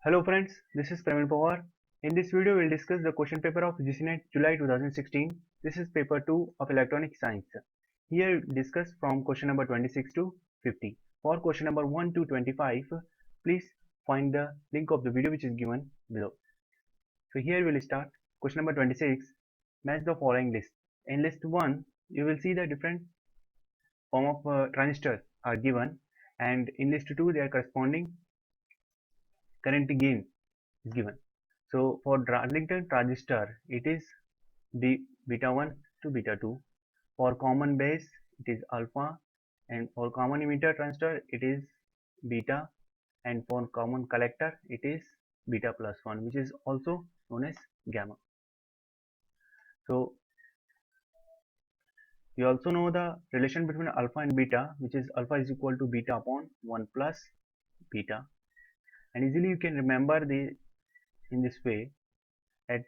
Hello friends, this is Praveen Pawar. In this video, we'll discuss the question paper of GCNET July 2016. This is paper 2 of Electronic Science. Here we discuss from question number 26 to 50. For question number 1 to 25, please find the link of the video which is given below. So here we'll start. Question number 26. Match the following list. In list 1, you will see the different form of transistors are given, and in list 2, their corresponding current gain is given. So for Darlington transistor, it is beta 1 to beta 2. For common base, it is alpha, and for common emitter transistor, it is beta, and for common collector, it is beta plus 1, which is also known as gamma. So you also know the relation between alpha and beta, which is alpha is equal to beta upon 1 plus beta, and easily you can remember in this way that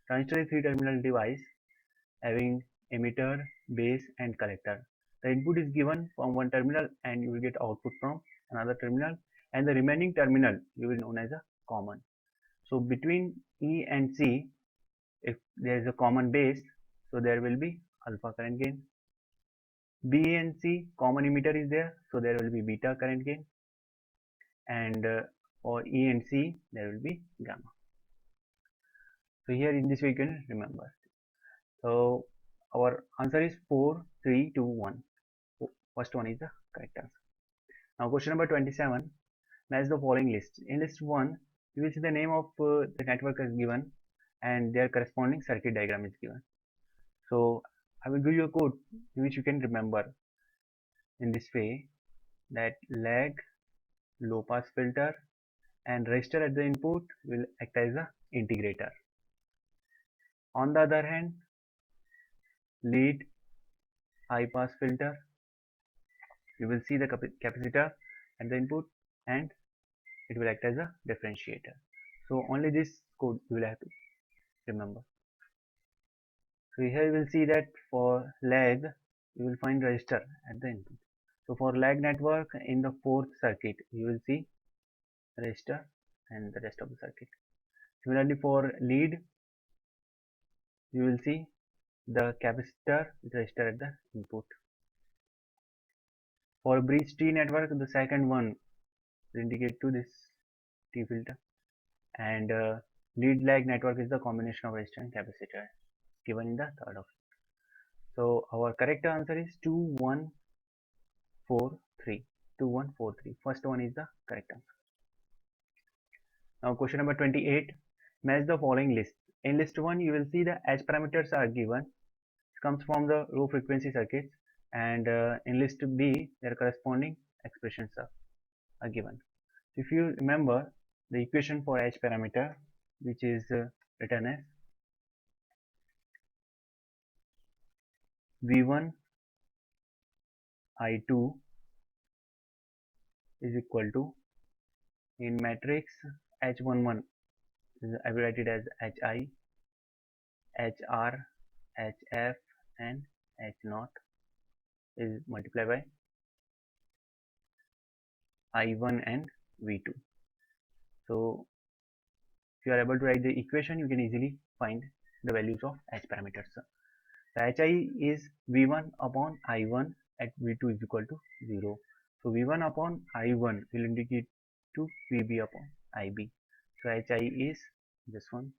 transistor is 3-terminal device having emitter, base and collector. The input is given from one terminal and you will get output from another terminal, and the remaining terminal you will known as a common. So between E and C, if there is a common base, so there will be alpha current gain. B and C, common emitter is there, so there will be beta current gain, and for E and C there will be gamma. So here in this way you can remember. So our answer is 4, 3, 2, 1. First one is the correct answer. Now question number 27. Match the following list. In list 1, you will see the name of the network is given and their corresponding circuit diagram is given. So I will give you a code which you can remember in this way, that lag, low pass filter and resistor at the input will act as a integrator. On the other hand, lead, high pass filter, you will see the capacitor at the input and it will act as a differentiator. So only this code you will have to remember. So here you will see that for lag you will find resistor at the input. So for lag network in the fourth circuit you will see resistor and the rest of the circuit. Similarly for lead you will see the capacitor with resistor at the input. For bridge T network, the second one will indicate to this T filter, and lead lag network is the combination of resistor and capacitor given in the third option. So our correct answer is 2143. 2143. First one is the correct answer. Now question number 28. Match the following list. In list 1 you will see the H parameters are given. It comes from the low frequency circuits, and in list B their corresponding expressions are given. If you remember the equation for H parameter, which is written as V1 I2 is equal to, in matrix, H11 is abbreviated as HI, HR, HF and H0 is multiplied by I1 and V2. So if you are able to write the equation, you can easily find the values of H parameters. The HI is V1 upon I1 at V2 is equal to 0. So V1 upon I1 will indicate to VB upon IB. So HI is this one.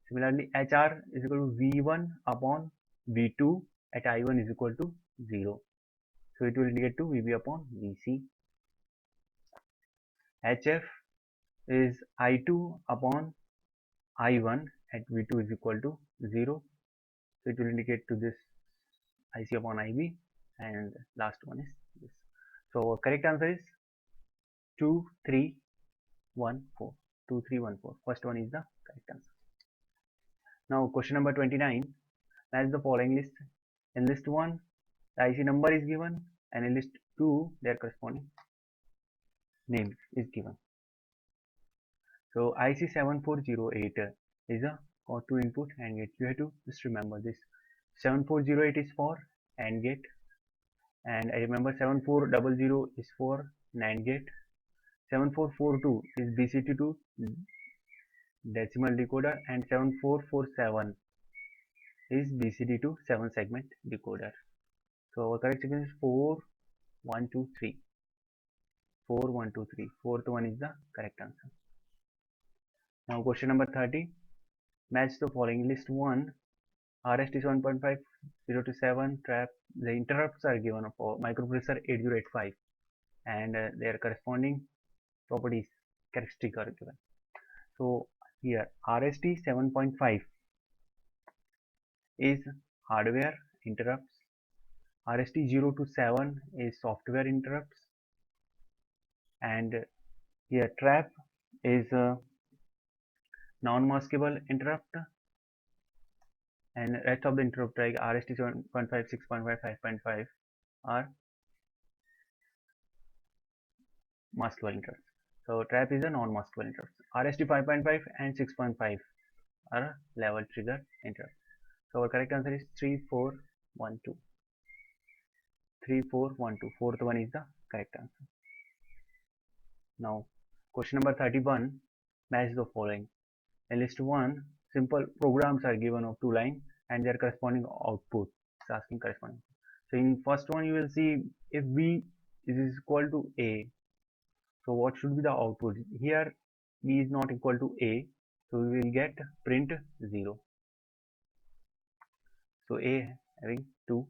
Similarly, HR is equal to V1 upon V2 at I1 is equal to 0. So it will indicate to VB upon VC. HF is I2 upon I1 at V2 is equal to 0. So it will indicate to this IC upon IB, and last one is this. So correct answer is 2314. 2314. First one is the correct answer. Now question number 29. Match the following list. In list 1 the IC number is given, and in list 2 their corresponding name is given. So IC 7408 is a 2 input AND gate. You have to just remember this. 7408 is for AND gate, and I remember 7400 is for NAND gate. 7442 is BCD2 decimal decoder, and 7447 is BCD2 7 segment decoder. So our correct sequence is 4 1 2 3. 4 1 2 3. Fourth one is the correct answer. Now question number 30. Match the following. List 1 RST 7.5 0 to 7 trap. The interrupts are given for microprocessor 8085 and their corresponding properties characteristic are given. So here RST 7.5 is hardware interrupts, RST 0 to 7 is software interrupts, and here trap is non-maskable interrupt, and rest of the interrupt like RST 7.5, 6.5, 5.5 are maskable interrupts. So trap is a non-maskable interrupt. RST 5.5 and 6.5 are level trigger interrupts. So our correct answer is 3412. 3412. Fourth one is the correct answer. Now question number 31. Match the following. In list 1, simple programs are given of 2 lines and their corresponding output. It's asking corresponding. So in first one you will see if B is equal to A. So what should be the output? Here B is not equal to A. So we will get print 0. So A having 2.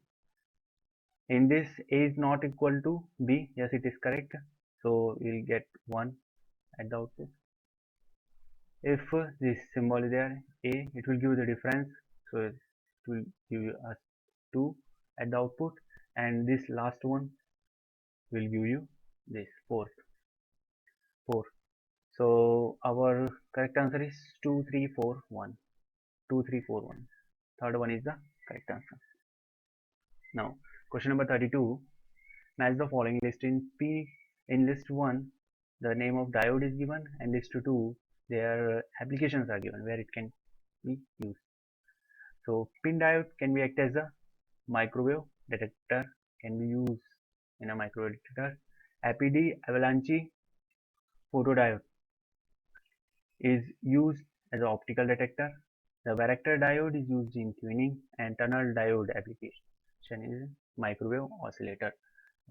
In this A is not equal to B. Yes, it is correct. So we will get 1 at the output. If this symbol is there A, it will give the difference, so it will give us 2 at the output, and this last one will give you this 4. So our correct answer is 2341. 2341. Third one is the correct answer. Now question number 32. Match the following list. In list 1 the name of diode is given, and list 2 their applications are given where it can be used. So pin diode can be act as a microwave detector, can be used in a microwave detector. APD avalanche photodiode is used as an optical detector. The varactor diode is used in tuning, and tunnel diode application is microwave oscillator.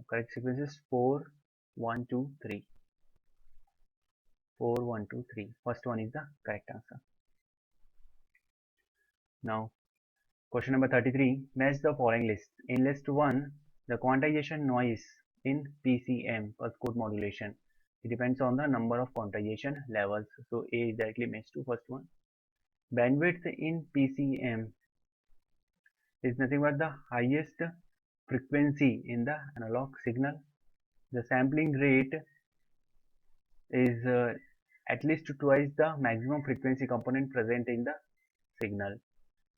Correct sequence is 4 1 2 3. 4 1 2 3. First one is the correct answer. Now question number 33. Match the following list. In list 1 the quantization noise in PCM, pulse code modulation, it depends on the number of quantization levels. So A is directly matched to first one. Bandwidth in PCM is nothing but the highest frequency in the analog signal. The sampling rate is at least twice the maximum frequency component present in the signal.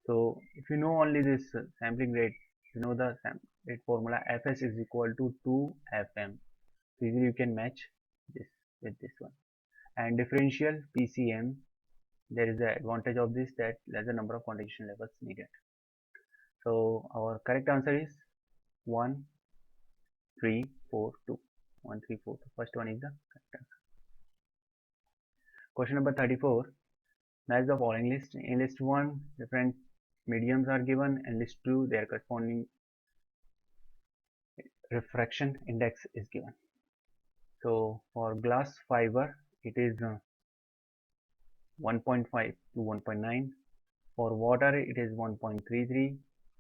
So if you know only this sampling rate, you know the sampling rate formula, Fs is equal to 2Fm. So easily you can match this with this one. And differential PCM, there is the advantage of this that lesser number of quantization levels needed. So our correct answer is 1 3 4 2. 1 3 4 2. First one is the correct answer. Question number 34. Match the following list. In list 1 different mediums are given, and list 2 their corresponding refraction index is given. So for glass fiber it is 1.5 to 1.9. For water it is 1.33.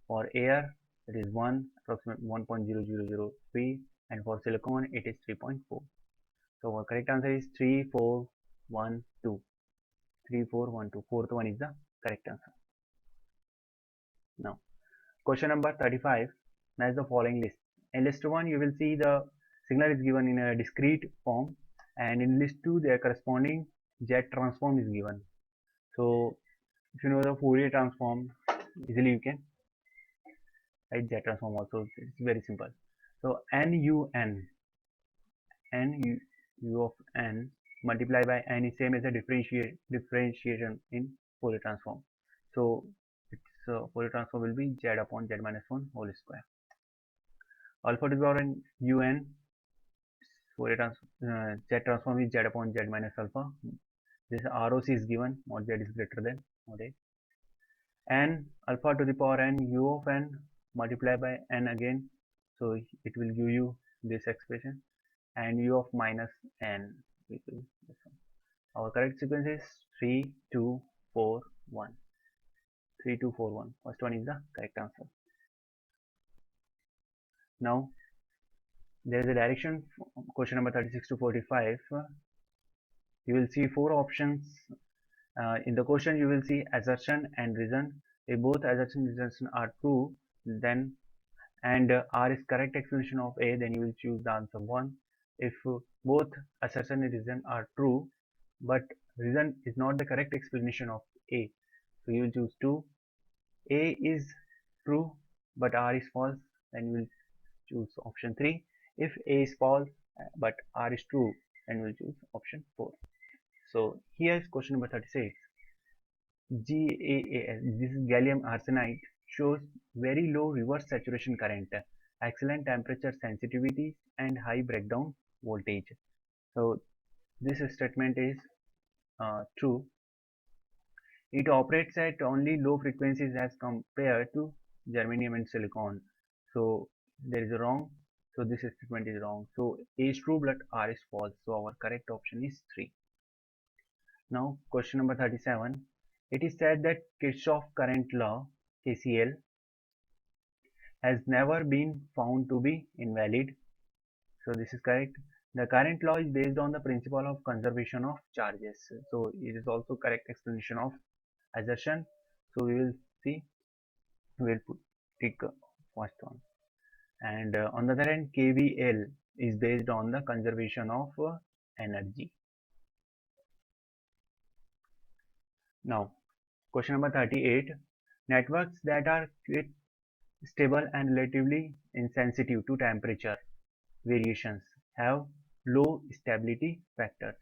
For air it is 1, approximately 1.0003, and for silicon it is 3.4. So our correct answer is 3412. 3412. Fourth one is the correct answer. Now question number 35. Match the following list. In list 1 you will see the signal is given in a discrete form, and in list 2 their corresponding Z transform is given. So if you know the Fourier transform, easily you can write Z transform also. It's very simple. So NU of n multiplied by n is same as a differentiation in Fourier transform. So its Fourier transform will be Z upon Z minus 1 whole square. Alpha to the power n un Fourier Z transform is Z upon Z minus alpha. This ROC is given, mod Z is greater than mod A. N alpha to the power n u of n multiplied by n again, so it will give you this expression, and u of minus n, which is this one. Our correct sequence is 3 2 4 1. 3 2 4 1. First one is the correct answer. Now there is a direction, question number 36 to 45. You will see four options. In the question you will see assertion and reason. If both assertion and reason are true, then and R is correct explanation of A, then you will choose the answer 1. If both assertion and reason are true, but reason is not the correct explanation of A, so you will choose 2. A is true, but R is false, then you will choose option 3. If A is false, but R is true, then you will choose option 4. So here is question number 36. GaAs, this is gallium arsenide, shows very low reverse saturation current, excellent temperature sensitivity, and high breakdown voltage. So this statement is true. It operates at only low frequencies as compared to germanium and silicon. So there is a wrong. So this statement is wrong. So A is true, but R is false. So our correct option is 3. Now question number 37. It is said that Kirchhoff current law, KCL, has never been found to be invalid. So this is correct. The current law is based on the principle of conservation of charges. So it is also correct explanation of assertion. So we will see, we will pick first one. And on the other hand, KVL is based on the conservation of energy. Now question number 38. Networks that are stable and relatively insensitive to temperature variations have low stability factors.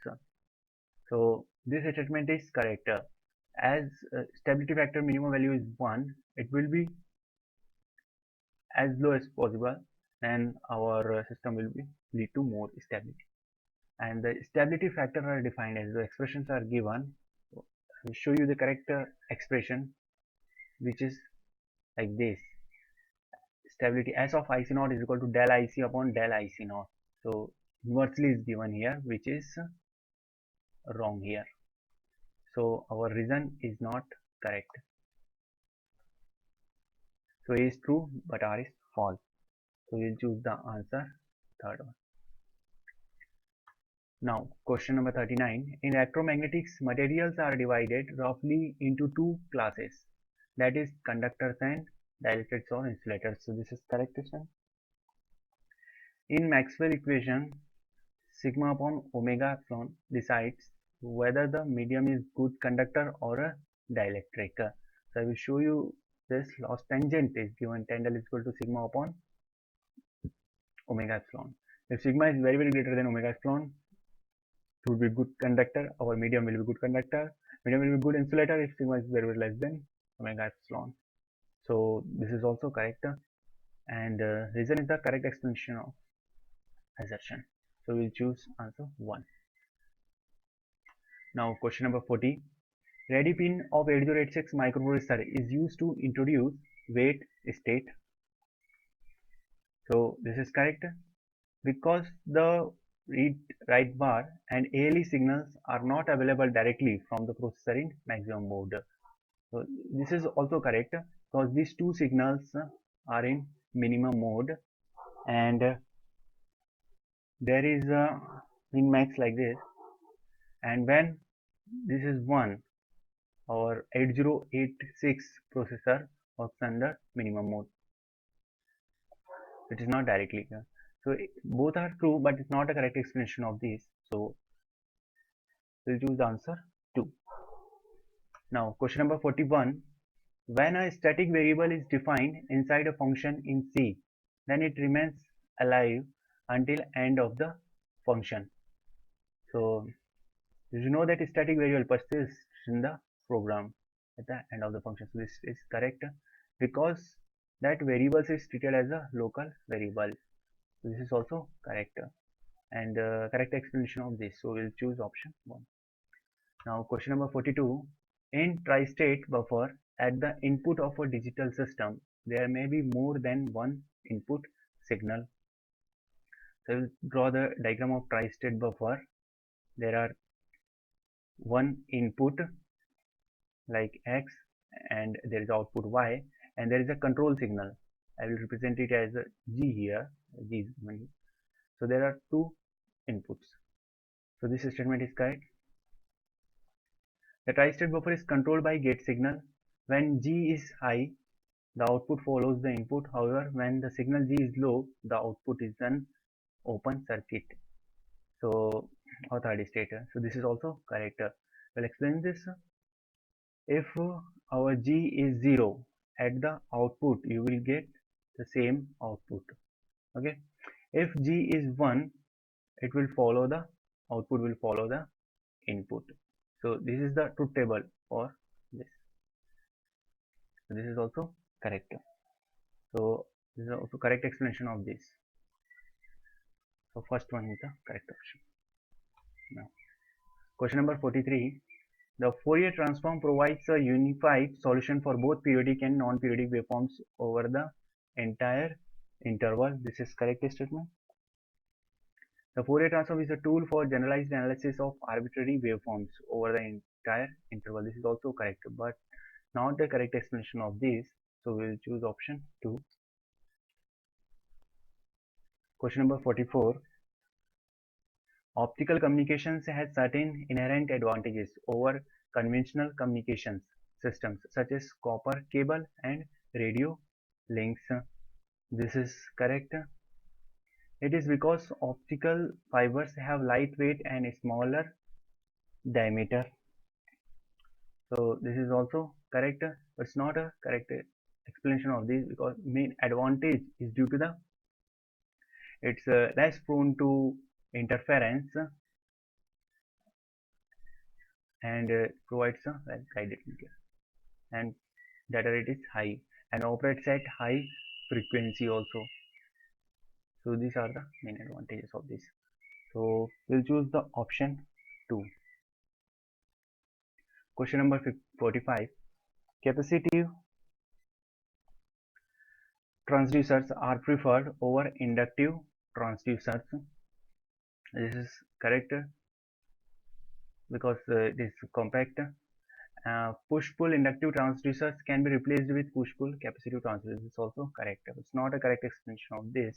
So this statement is correct. As stability factor minimum value is 1, it will be as low as possible, and our system will be lead to more stability. And the stability factor are defined as the expressions are given. So I will show you the correct expression, which is like this. Stability S of IC naught is equal to del IC upon del IC naught. So inversely is given here, which is wrong here. So our reason is not correct. So A is true, but R is false. So we'll choose the answer third one. Now question number 39. In electromagnetics, materials are divided roughly into two classes, that is conductors and dielectrics or insulators. So this is correct question. In Maxwell equation, sigma upon omega epsilon decides whether the medium is good conductor or a dielectric. So I will show you this. Loss tangent is given, tangent is equal to sigma upon omega epsilon. If sigma is very greater than omega epsilon, it would be good conductor. Our medium will be good conductor. Medium will be good insulator if sigma is very less than omega epsilon. So this is also correct, and reason is the correct explanation of assertion. So we'll choose answer 1. Now question number 40. Ready pin of 8086 microprocessor is used to introduce wait state. So this is correct because the read write bar and ALE signals are not available directly from the processor in maximum mode. So this is also correct because these two signals are in minimum mode, and there is a min max like this, and when this is 1, our 8086 processor works under minimum mode. It is not directly here. So both are true, but it's not a correct explanation of this. So we'll choose the answer 2. Now question number 41. When a static variable is defined inside a function in C, then it remains alive until end of the function. So you know that static variable persists in the program at the end of the function. So this is correct because that variable is treated as a local variable. So this is also correct. and correct explanation of this. So we'll choose option 1. Now question number 42. In tri-state buffer, at the input of a digital system, there may be more than one input signal. So we'll draw the diagram of tri-state buffer. There are one input like X, and there is output Y, and there is a control signal. I will represent it as a G here. G is given here. So there are two inputs. So this statement is correct. The tri-state buffer is controlled by gate signal. When G is high, the output follows the input. However, when the signal G is low, the output is an open circuit. So, or third state. So this is also correct. We'll explain this. If our G is 0, at the output you will get the same output. Okay. If G is 1, it will follow the output will follow the input. So this is the truth table for this. So this is also correct. So this is also correct explanation of this. So first one is the correct option. Now question number 43. The Fourier transform provides a unified solution for both periodic and non-periodic waveforms over the entire interval. This is correct statement. The Fourier transform is a tool for generalized analysis of arbitrary waveforms over the entire interval. This is also correct, but not the correct explanation of this. So we will choose option 2. Question number 44. Optical communications has certain inherent advantages over conventional communications systems such as copper cable and radio links. This is correct. It is because optical fibers have lightweight and smaller diameter. So this is also correct, but it's not a correct explanation of this, because main advantage is due to the it's less prone to interference and provides a well guided media, and data rate is high and operates at high frequency also. So these are the main advantages of this. So we'll choose the option 2. Question number 45. Capacitive transducers are preferred over inductive transducers. This is correct because it is compact. Push-pull inductive transducers can be replaced with push-pull capacitive transducers. It's also correct. It's not a correct explanation of this.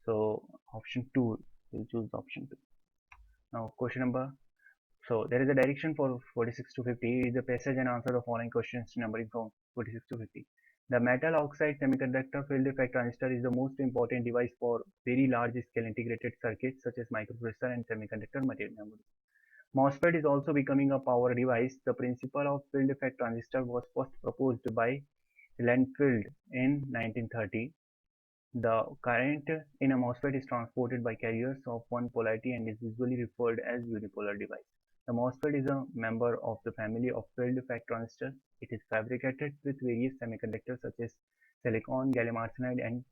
So option 2, we'll choose option 2. Now question number, so there is a direction for 46 to 50. Is the passage and answer the following questions numbering from 46 to 50. The metal oxide semiconductor field effect transistor is the most important device for very large scale integrated circuits such as microprocessor and semiconductor material memory. MOSFET is also becoming a power device. The principle of field effect transistor was first proposed by Lanfield in 1930. The current in a MOSFET is transported by carriers of one polarity and is usually referred as unipolar device. The MOSFET is a member of the family of field effect transistors. It is fabricated with various semiconductors such as silicon, gallium arsenide, and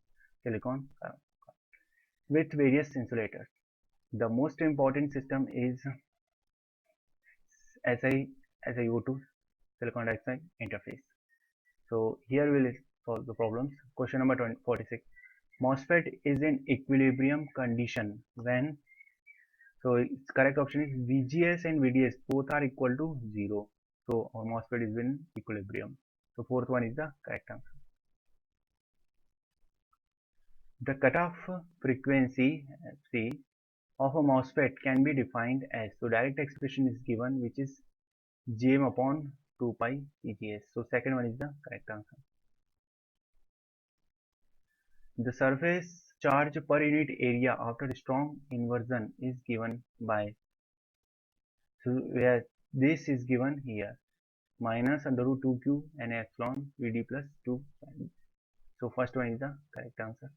silicon with various insulators. The most important system is SiO2 silicon dioxide interface. So here we will solve the problems. Question number 46. MOSFET is in equilibrium condition when, so its correct option is VGS and VDS both are equal to 0. So our MOSFET is in equilibrium. So fourth one is the correct answer. The cutoff frequency C of a MOSFET can be defined as, so direct expression is given, which is Gm upon 2 pi VGS. So second one is the correct answer. The surface charge per unit area after strong inversion is given by, so where this is given here, minus under root 2q and epsilon Vd plus 2. So first one is the correct answer.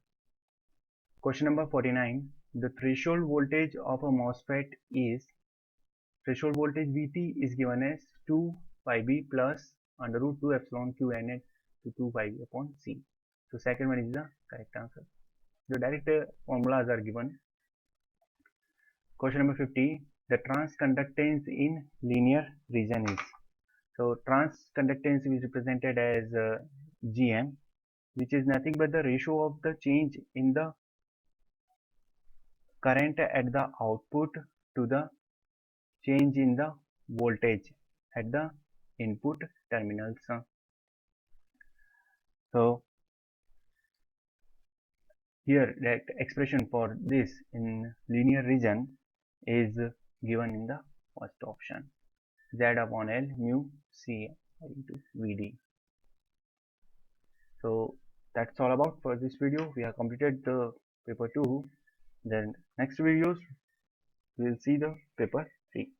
Question number 49. The threshold voltage of a MOSFET is, threshold voltage Vt is given as 2 pi b plus under root 2 epsilon q n to 2 pi b upon c. So second one is the correct answer. The direct formulas are given. Question number 50. The transconductance in linear region is. So transconductance is represented as Gm, which is nothing but the ratio of the change in the current at the output to the change in the voltage at the input terminals. So here that expression for this in linear region is given in the first option, Z upon L mu C into Vd. So that's all about for this video. We have completed the paper 2. Then next videos we will see the paper 3.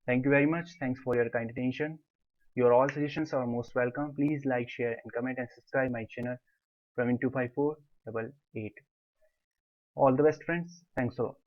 Thank you very much. Thanks for your kind attention. Your all suggestions are most welcome. Please like, share and comment and subscribe my channel Praveen25488. All the best friends. Thanks a lot.